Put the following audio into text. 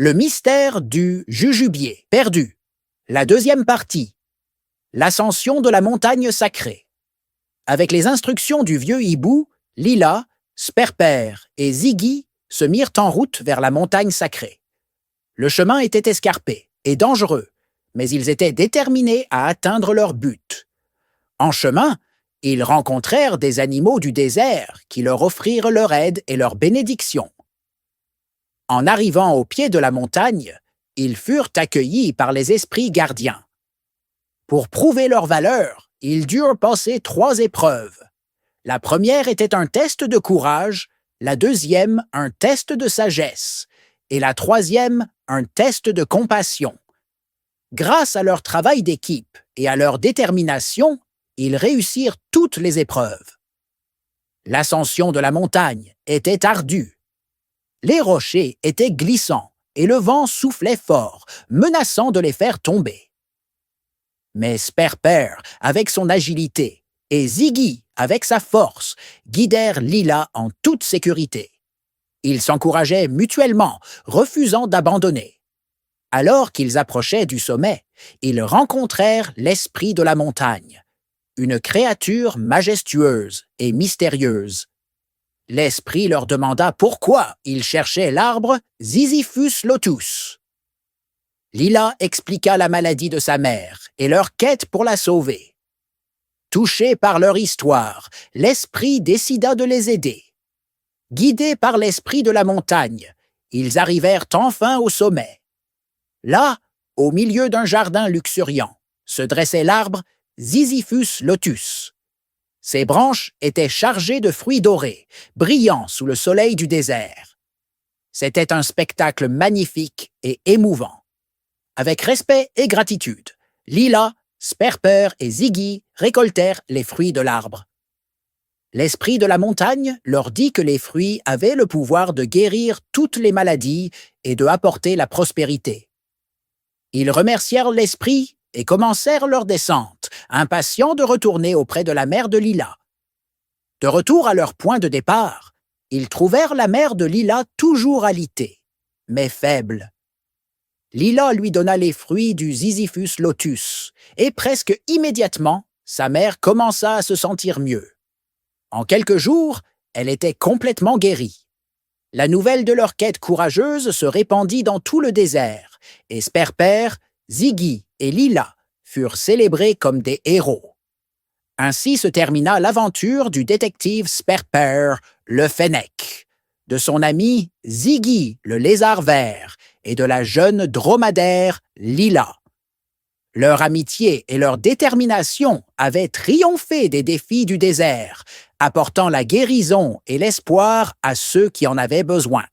Le mystère du jujubier perdu. La deuxième partie. L'ascension de la montagne sacrée. Avec les instructions du vieux hibou, Lila, Sperper et Ziggy se mirent en route vers la montagne sacrée. Le chemin était escarpé et dangereux, mais ils étaient déterminés à atteindre leur but. En chemin, ils rencontrèrent des animaux du désert qui leur offrirent leur aide et leur bénédiction. En arrivant au pied de la montagne, ils furent accueillis par les esprits gardiens. Pour prouver leur valeur, ils durent passer 3 épreuves. La première était un test de courage, la deuxième un test de sagesse, et la troisième un test de compassion. Grâce à leur travail d'équipe et à leur détermination, ils réussirent toutes les épreuves. L'ascension de la montagne était ardue. Les rochers étaient glissants et le vent soufflait fort, menaçant de les faire tomber. Mais Sperper, avec son agilité, et Ziggy, avec sa force, guidèrent Lila en toute sécurité. Ils s'encourageaient mutuellement, refusant d'abandonner. Alors qu'ils approchaient du sommet, ils rencontrèrent l'esprit de la montagne, une créature majestueuse et mystérieuse. L'esprit leur demanda pourquoi ils cherchaient l'arbre Ziziphus lotus. Lila expliqua la maladie de sa mère et leur quête pour la sauver. Touché par leur histoire, l'esprit décida de les aider. Guidés par l'esprit de la montagne, ils arrivèrent enfin au sommet. Là, au milieu d'un jardin luxuriant, se dressait l'arbre Ziziphus lotus. Ses branches étaient chargées de fruits dorés, brillants sous le soleil du désert. C'était un spectacle magnifique et émouvant. Avec respect et gratitude, Lila, Sperper et Ziggy récoltèrent les fruits de l'arbre. L'esprit de la montagne leur dit que les fruits avaient le pouvoir de guérir toutes les maladies et de apporter la prospérité. Ils remercièrent l'esprit et commencèrent leur descente, impatients de retourner auprès de la mère de Lila. De retour à leur point de départ, ils trouvèrent la mère de Lila toujours alitée, mais faible. Lila lui donna les fruits du Ziziphus lotus, et presque immédiatement, sa mère commença à se sentir mieux. En quelques jours, elle était complètement guérie. La nouvelle de leur quête courageuse se répandit dans tout le désert, et Sperper, Ziggy et Lila furent célébrés comme des héros. Ainsi se termina l'aventure du détective Sperper, le fennec, de son ami Ziggy, le lézard vert, et de la jeune dromadaire Lila. Leur amitié et leur détermination avaient triomphé des défis du désert, apportant la guérison et l'espoir à ceux qui en avaient besoin.